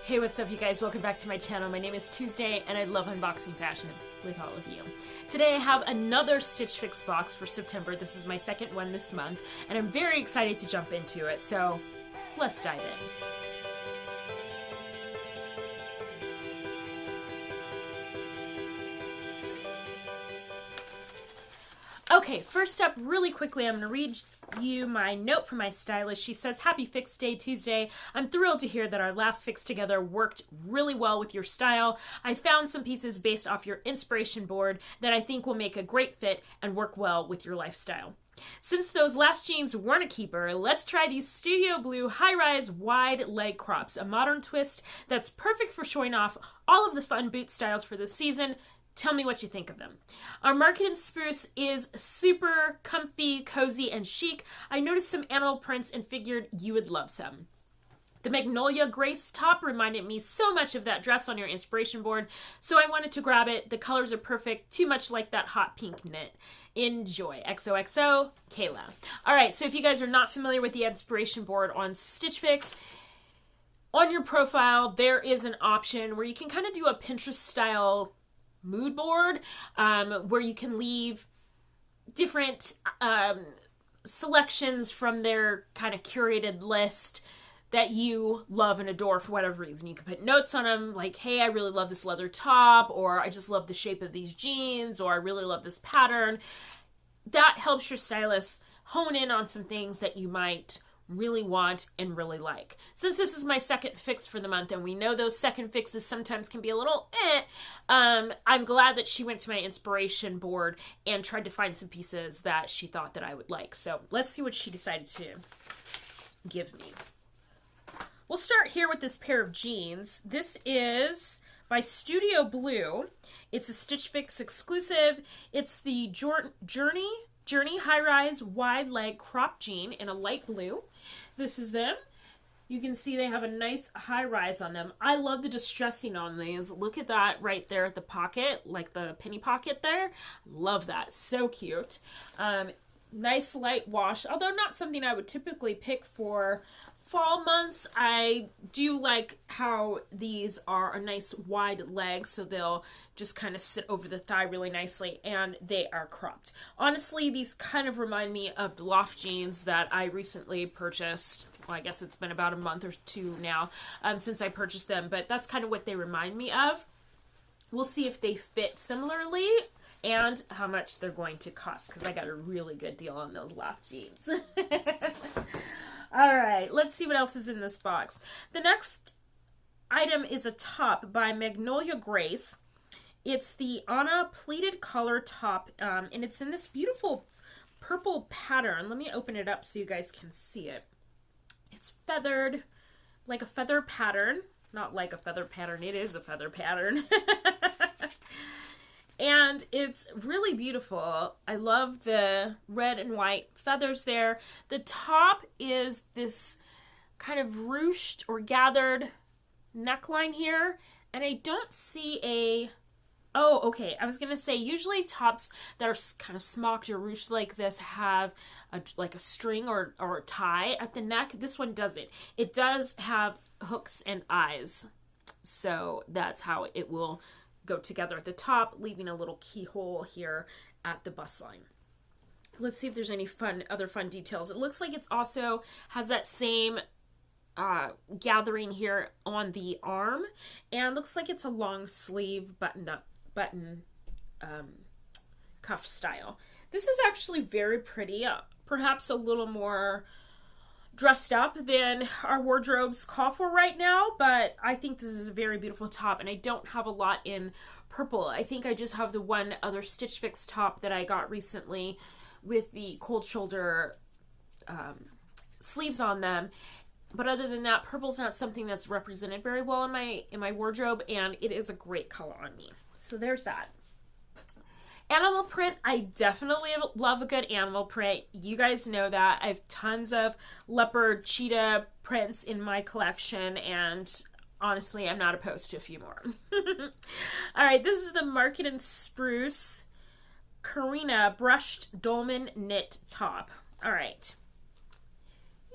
Hey, what's up you guys? Welcome back to my channel. My name is Tuesday and I love unboxing fashion with all of you. Today I have another Stitch Fix box for September. This is my second one this month and I'm very excited to jump into it. So let's dive in. Okay, first up, really quickly, I'm going to read you my note from my stylist. She says, "Happy Fix Day, Tuesday. I'm thrilled to hear that our last fix together worked really well with your style. I found some pieces based off your inspiration board that I think will make a great fit and work well with your lifestyle. Since those last jeans weren't a keeper, let's try these Studio Blue high-rise wide leg crops, a modern twist that's perfect for showing off all of the fun boot styles for this season. Tell me what you think of them. Our market in Spruce is super comfy, cozy, and chic. I noticed some animal prints and figured you would love some. The Magnolia Grace top reminded me so much of that dress on your inspiration board, so I wanted to grab it. The colors are perfect, too much like that hot pink knit. Enjoy. XOXO, Kayla." All right, so if you guys are not familiar with the inspiration board on Stitch Fix, on your profile, there is an option where you can kind of do a Pinterest style mood board where you can leave different selections from their kind of curated list that you love and adore for whatever reason. You can put notes on them like, hey, I really love this leather top, or I just love the shape of these jeans, or I really love this pattern. That helps your stylist hone in on some things that you might really want and really like. Since this is my second fix for the month and we know those second fixes sometimes can be a little I'm glad that she went to my inspiration board and tried to find some pieces that she thought that I would like. So let's see what she decided to give me. We'll start here with this pair of jeans. This is by Studio Blue. It's a Stitch Fix exclusive. It's the Journi high-rise wide leg crop jean in a light blue. This is them. You can see they have a nice high rise on them. I love the distressing on these. Look at that right there at the pocket, like the penny pocket there. Love that. So cute. Nice light wash, although not something I would typically pick for fall months. I do like how these are a nice wide leg, so they'll just kind of sit over the thigh really nicely, and they are cropped. Honestly, these kind of remind me of the loft jeans that I recently purchased. Well, I guess it's been about a month or two now since I purchased them, but that's kind of what they remind me of. We'll see if they fit similarly and how much they're going to cost, because I got a really good deal on those loft jeans. All right, let's see what else is in this box. The next item is a top by Magnolia Grace. It's the Anna pleated collar top, and it's in this beautiful purple pattern. Let me open it up so you guys can see it. It's feathered, like a feather pattern. Not like a feather pattern, it is a feather pattern. And it's really beautiful. I love the red and white feathers there. The top is this kind of ruched or gathered neckline here. And I don't see a... Oh, okay. I was going to say, usually tops that are kind of smocked or ruched like this have like a string or a tie at the neck. This one doesn't. It does have hooks and eyes. So that's how it will go together at the top, leaving a little keyhole here at the bust line. Let's see if there's any other fun details. It looks like it's also has that same gathering here on the arm, and looks like it's a long sleeve button cuff style. This is actually very pretty, perhaps a little more dressed up than our wardrobes call for right now, but I think this is a very beautiful top, and I don't have a lot in purple. I think I just have the one other Stitch Fix top that I got recently with the cold shoulder sleeves on them. But other than that, purple's not something that's represented very well in my wardrobe, and it is a great color on me. So there's that. Animal print, I definitely love a good animal print. You guys know that. I have tons of leopard, cheetah prints in my collection, and honestly, I'm not opposed to a few more. All right, this is the Market in Spruce Corinna brushed Dolman knit top. All right,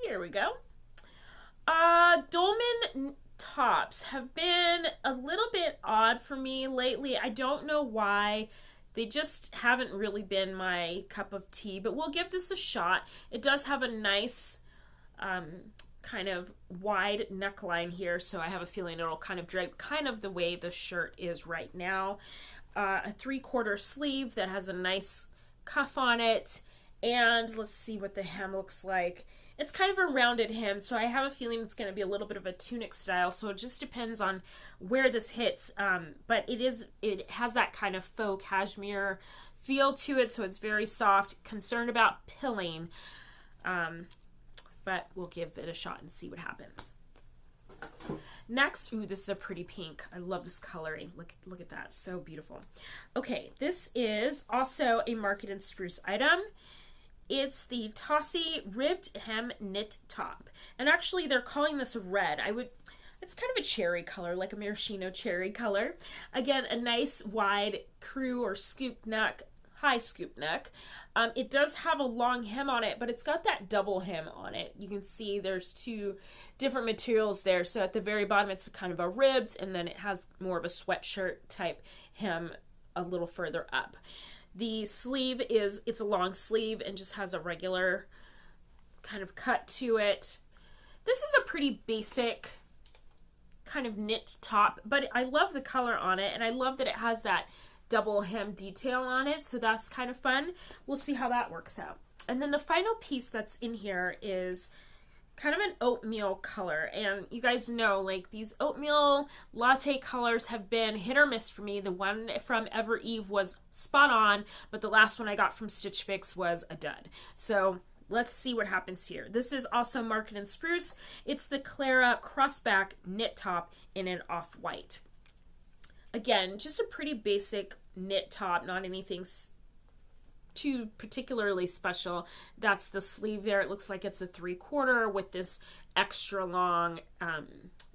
here we go. Dolman tops have been a little bit odd for me lately. I don't know why. They just haven't really been my cup of tea, but we'll give this a shot. It does have a nice kind of wide neckline here, so I have a feeling it'll kind of drape kind of the way the shirt is right now. A 3/4 sleeve that has a nice cuff on it, and let's see what the hem looks like. It's kind of a rounded hem, so I have a feeling it's going to be a little bit of a tunic style, so it just depends on where this hits, but it has that kind of faux cashmere feel to it, so it's very soft. Concerned about pilling, but we'll give it a shot and see what happens. Next, ooh, this is a pretty pink. I love this coloring. Look at that, so beautiful. Okay, this is also a Market and Spruce item. It's the Tossie ribbed hem knit top, and actually they're calling this a red. It's kind of a cherry color, like a maraschino cherry color. Again, a nice wide crew or scoop neck, high scoop neck. It does have a long hem on it, but it's got that double hem on it. You can see there's two different materials there. So at the very bottom, it's kind of a ribbed, and then it has more of a sweatshirt type hem a little further up. The sleeve it's a long sleeve and just has a regular kind of cut to it. This is a pretty basic kind of knit top, but I love the color on it, and I love that it has that double hem detail on it, so that's kind of fun. We'll see how that works out. And then the final piece that's in here is kind of an oatmeal color, and you guys know, like, these oatmeal latte colors have been hit or miss for me. The one from Ever Eve was spot on, but the last one I got from Stitch Fix was a dud. So let's see what happens here. This is also Market and Spruce. It's the Claira crossback knit top in an off-white. Again, just a pretty basic knit top, not anything too particularly special. That's the sleeve there. It looks like it's a 3/4 with this extra long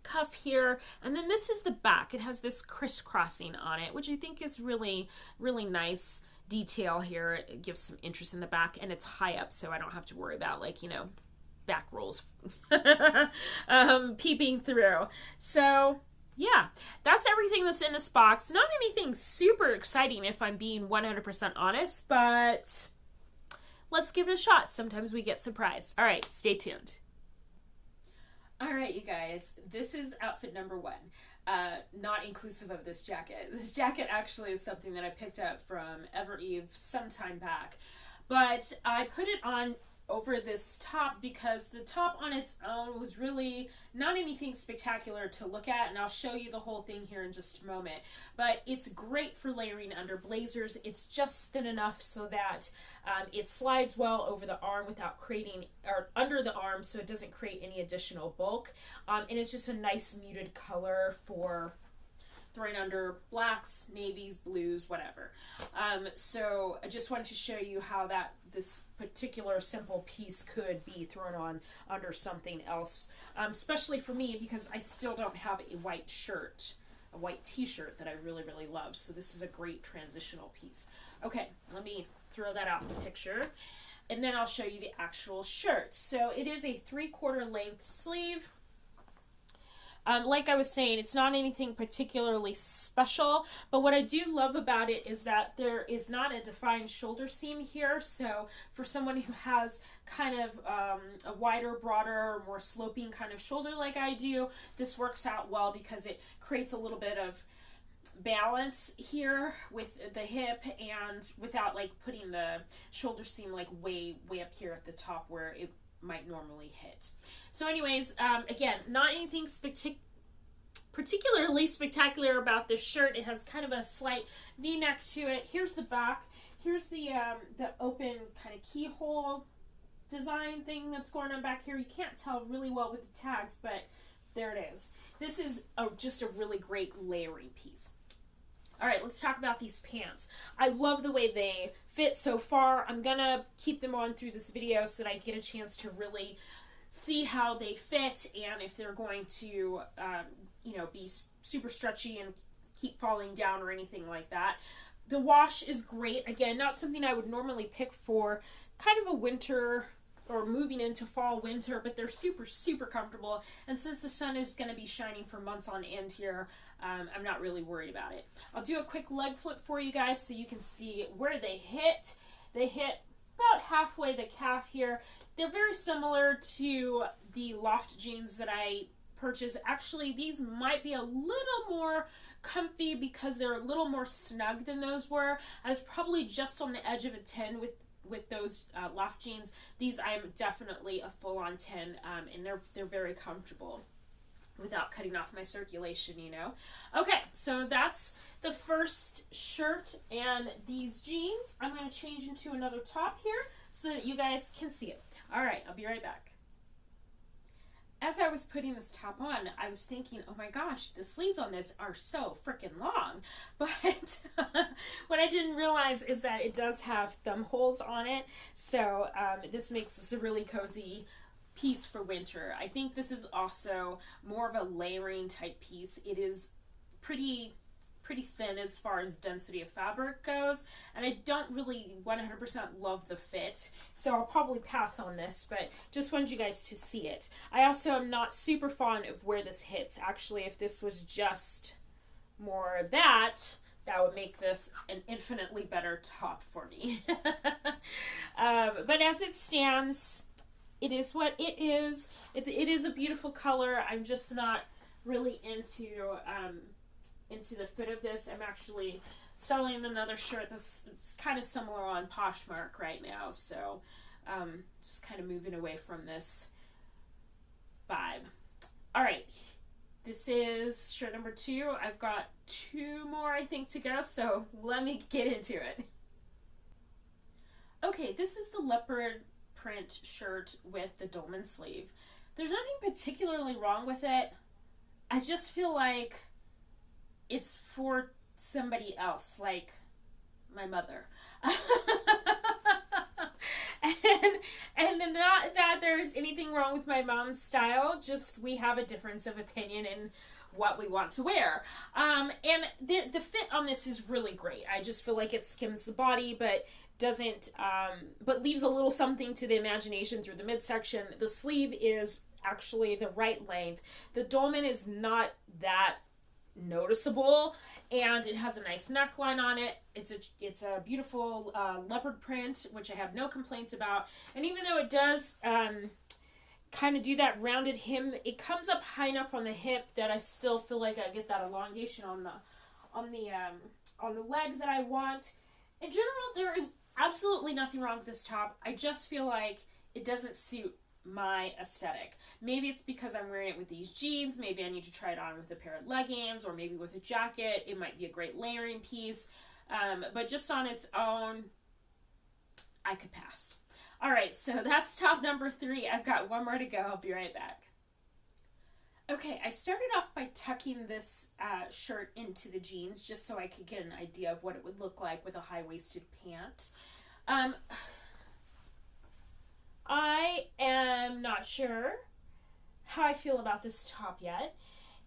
cuff here. And then this is the back. It has this crisscrossing on it, which I think is really, really nice detail here. It gives some interest in the back, and it's high up, so I don't have to worry about, like, you know, back rolls peeping through. So yeah, that's everything that's in this box. Not anything super exciting if I'm being 100% honest, but let's give it a shot. Sometimes we get surprised. All right, stay tuned. All right, you guys, this is outfit number 1. Not inclusive of this jacket. This jacket actually is something that I picked up from Ever Eve some time back, but I put it on over this top because the top on its own was really not anything spectacular to look at, and I'll show you the whole thing here in just a moment. But it's great for layering under blazers. It's just thin enough so that it slides well over the arm without creating, or under the arm, so it doesn't create any additional bulk. And it's just a nice muted color for throwing under blacks, navies, blues, whatever. So I just wanted to show you how this particular simple piece could be thrown on under something else, especially for me because I still don't have a white shirt, a white t-shirt that I really, really love. So this is a great transitional piece. Okay, let me throw that out in the picture, and then I'll show you the actual shirt. So it is a 3/4 length sleeve. Like I was saying, it's not anything particularly special, but what I do love about it is that there is not a defined shoulder seam here. So for someone who has kind of a wider, broader, more sloping kind of shoulder like I do, this works out well because it creates a little bit of balance here with the hip and without like putting the shoulder seam like way up here at the top where it might normally hit. So anyways, again, not anything particularly spectacular about this shirt. It has kind of a slight V-neck to it. Here's the back. Here's the open kind of keyhole design thing that's going on back here. You can't tell really well with the tags, but there it is. This is just a really great layering piece. All right, let's talk about these pants. I love the way they fit so far. I'm gonna keep them on through this video so that I get a chance to really see how they fit and if they're going to, you know, be super stretchy and keep falling down or anything like that. The wash is great. Again, not something I would normally pick for kind of a winter or moving into fall, winter, but they're super, super comfortable. And since the sun is going to be shining for months on end here, I'm not really worried about it. I'll do a quick leg flip for you guys so you can see where they hit. They hit about halfway the calf here. They're very similar to the loft jeans that I purchased. Actually, these might be a little more comfy because they're a little more snug than those were. I was probably just on the edge of a 10 with those loft jeans. These I am definitely a full-on 10, and they're very comfortable without cutting off my circulation, you know. Okay, so that's the first shirt and these jeans. I'm going to change into another top here so that you guys can see it. All right, I'll be right back. As I was putting this top on, I was thinking, oh my gosh, the sleeves on this are so freaking long. But what I didn't realize is that it does have thumb holes on it. So this makes this a really cozy piece for winter. I think this is also more of a layering type piece. It is pretty thin as far as density of fabric goes, and I don't really 100% love the fit, so I'll probably pass on this, but just wanted you guys to see it. I also am not super fond of where this hits. Actually, if this was just more that would make this an infinitely better top for me. But as it stands, it is what it is. It is a beautiful color. I'm just not really into the fit of this. I'm actually selling another shirt that's kind of similar on Poshmark right now, so just kind of moving away from this vibe. All right, this is shirt number 2. I've got 2 more I think to go, so let me get into it. Okay, this is the leopard print shirt with the dolman sleeve. There's nothing particularly wrong with it. I just feel like it's for somebody else, like my mother. and not that there's anything wrong with my mom's style, just we have a difference of opinion in what we want to wear. And the fit on this is really great. I just feel like it skims the body, but doesn't, but leaves a little something to the imagination through the midsection. The sleeve is actually the right length. The dolman is not that noticeable, and it has a nice neckline on it. It's a beautiful leopard print, which I have no complaints about. And even though it does kind of do that rounded hem, it comes up high enough on the hip that I still feel like I get that elongation on the leg that I want. In general, there is absolutely nothing wrong with this top. I just feel like it doesn't suit my aesthetic. Maybe it's because I'm wearing it with these jeans. Maybe I need to try it on with a pair of leggings, or maybe with a jacket. It might be a great layering piece, but just on its own, I could pass. All right, so that's top number 3. I've got 1 more to go. I'll be right back. Okay, I started off by tucking this shirt into the jeans just so I could get an idea of what it would look like with a high-waisted pant. I am not sure how I feel about this top yet.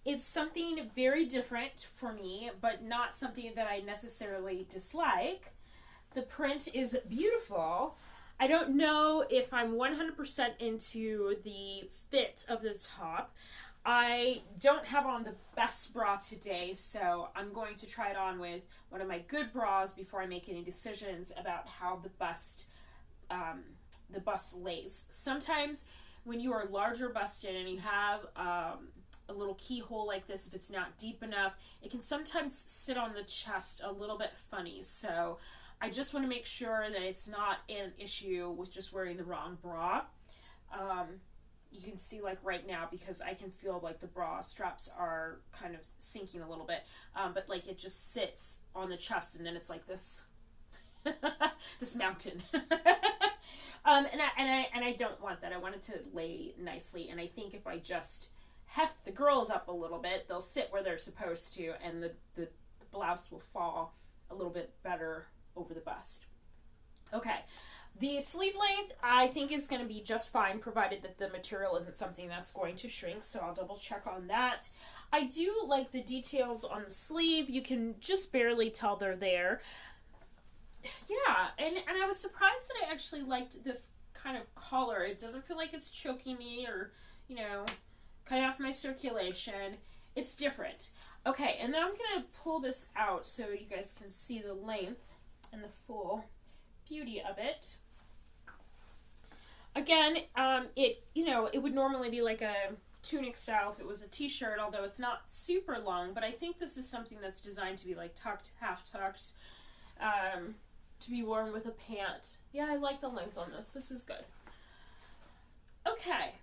It's something very different for me, but not something that I necessarily dislike. The print is beautiful. I don't know if I'm 100% into the fit of the top. I don't have on the best bra today, so I'm going to try it on with one of my good bras before I make any decisions about how the bust lays. Sometimes when you are larger busted and you have a little keyhole like this, if it's not deep enough, it can sometimes sit on the chest a little bit funny. So I just want to make sure that it's not an issue with just wearing the wrong bra. You can see like right now, because I can feel like the bra straps are kind of sinking a little bit, but like it just sits on the chest and then it's like this this mountain. And I don't want that. I want it to lay nicely, and I think if I just heft the girls up a little bit, they'll sit where they're supposed to, and the blouse will fall a little bit better over the bust. Okay, the sleeve length I think is going to be just fine, provided that the material isn't something that's going to shrink, so I'll double check on that. I do like the details on the sleeve. You can just barely tell they're there. Yeah, and I was surprised that I actually liked this kind of collar. It doesn't feel like it's choking me or, you know, cutting off my circulation. It's different. Okay, and now I'm going to pull this out so you guys can see the length and the full beauty of it. Again, it would normally be like a tunic style if it was a t-shirt, although it's not super long, but I think this is something that's designed to be like tucked, half tucked, to be worn with a pant. Yeah, I like the length on this. This is good. Okay.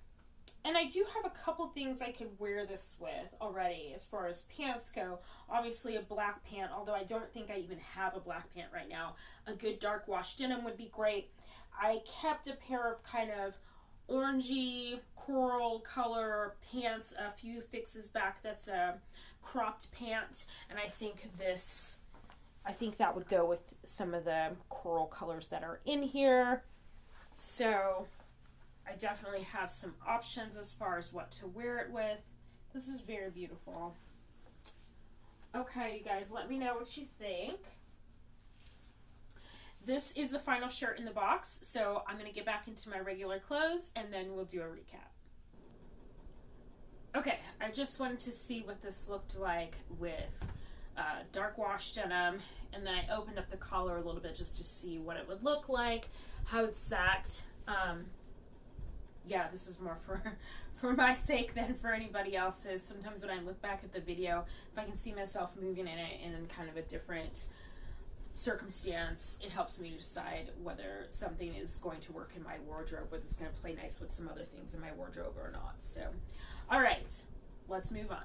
And I do have a couple things I could wear this with already as far as pants go. Obviously a black pant, although I don't think I even have a black pant right now. A good dark wash denim would be great. I kept a pair of kind of orangey coral color pants a few fixes back. That's a cropped pant, and I think that would go with some of the coral colors that are in here. So I definitely have some options as far as what to wear it with. This is very beautiful. Okay, you guys, let me know what you think. This is the final shirt in the box, so I'm going to get back into my regular clothes and then we'll do a recap. Okay, I just wanted to see what this looked like with dark wash denim, and then I opened up the collar a little bit just to see what it would look like, how it's sat. Yeah, this is more for my sake than for anybody else's. Sometimes when I look back at the video, if I can see myself moving in it in kind of a different circumstance, it helps me to decide whether something is going to work in my wardrobe, whether it's going to play nice with some other things in my wardrobe or not. So, all right, let's move on.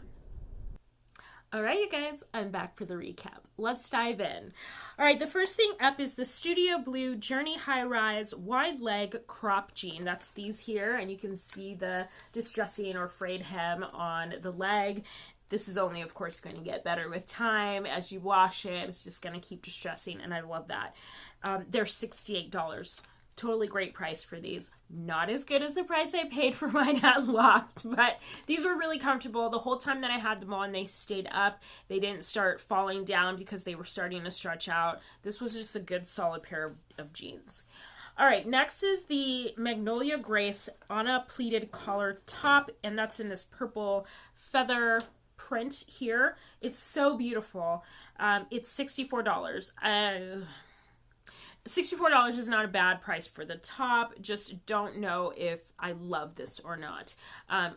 All right, you guys, I'm back for the recap. Let's dive in. All right, the first thing up is the Studio Blue Journi High Rise Wide Leg Crop Jean. That's these here, and you can see the distressing or frayed hem on the leg. This is only, of course, going to get better with time. As you wash it, it's just going to keep distressing, and I love that. They're $68. Totally great price for these. Not as good as the price I paid for mine at Loft, but these were really comfortable. The whole time that I had them on, they stayed up. They didn't start falling down because they were starting to stretch out. This was just a good, solid pair of jeans. All right, next is the Magnolia Grace on a pleated collar top, and that's in this purple feather print here. It's so beautiful. It's $64. $64 is not a bad price for the top. Just don't know if I love this or not. I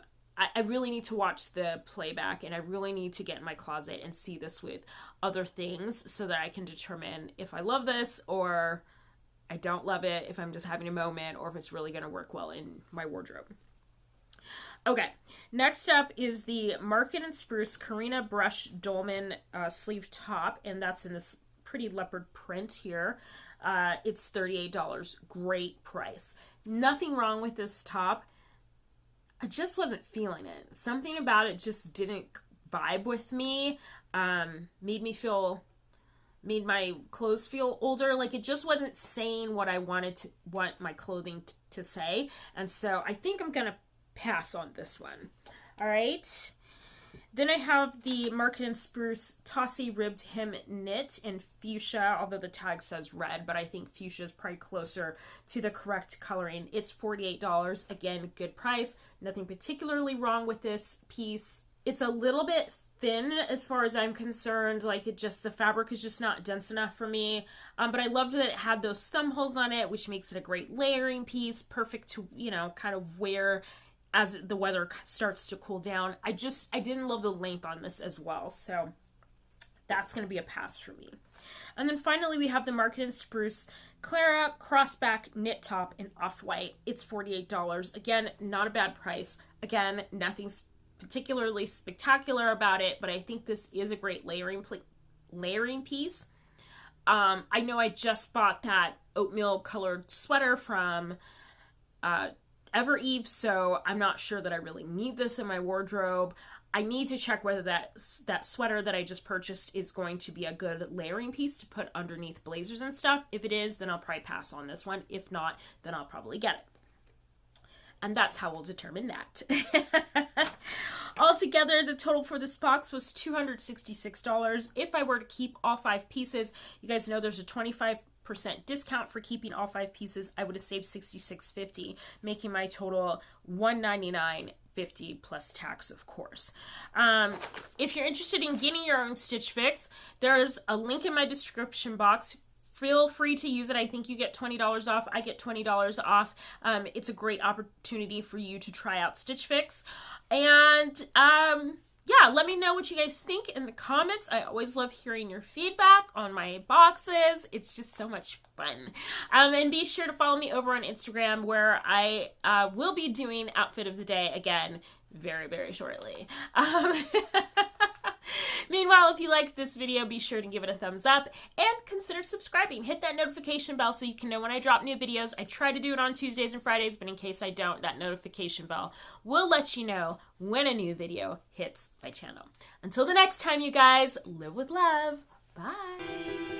really need to watch the playback, and I really need to get in my closet and see this with other things so that I can determine if I love this or I don't love it, if I'm just having a moment, or if it's really going to work well in my wardrobe. Okay, next up is the Market and Spruce Corinna Brush Dolman sleeve top, and that's in this pretty leopard print here. It's $38. Great price. Nothing wrong with this top. I just wasn't feeling it. Something about it just didn't vibe with me. Made my clothes feel older. Like, it just wasn't saying what I want my clothing to say. And so I think I'm gonna pass on this one. All right. Then I have the Market and Spruce Tossie ribbed hem knit in fuchsia, although the tag says red, but I think fuchsia is probably closer to the correct coloring. It's $48. Again, good price. Nothing particularly wrong with this piece. It's a little bit thin as far as I'm concerned. Like, the fabric is just not dense enough for me. But I loved that it had those thumb holes on it, which makes it a great layering piece. Perfect to, kind of wear as the weather starts to cool down. I didn't love the length on this as well. So that's going to be a pass for me. And then finally we have the Market and Spruce Claira crossback knit top in off-white. It's $48. Again, not a bad price. Again, nothing particularly spectacular about it, but I think this is a great layering piece. I know I just bought that oatmeal colored sweater from Ever Eve, so I'm not sure that I really need this in my wardrobe. I need to check whether that sweater that I just purchased is going to be a good layering piece to put underneath blazers and stuff. If it is, then I'll probably pass on this one. If not, then I'll probably get it. And that's how we'll determine that. Altogether, the total for this box was $266. If I were to keep all 5 pieces, you guys know there's a 25% discount for keeping all 5 pieces, I would have saved $66.50, making my total $199.50 plus tax, of course. If you're interested in getting your own Stitch Fix, there's a link in my description box. Feel free to use it. I think you get $20 off. I get $20 off. It's a great opportunity for you to try out Stitch Fix. And yeah, let me know what you guys think in the comments. I always love hearing your feedback on my boxes. It's just so much fun. And be sure to follow me over on Instagram, where I will be doing outfit of the day again very, very shortly. Meanwhile, if you liked this video, be sure to give it a thumbs up and consider subscribing. Hit that notification bell so you can know when I drop new videos. I try to do it on Tuesdays and Fridays, but in case I don't, that notification bell will let you know when a new video hits my channel. Until the next time, you guys, live with love. Bye.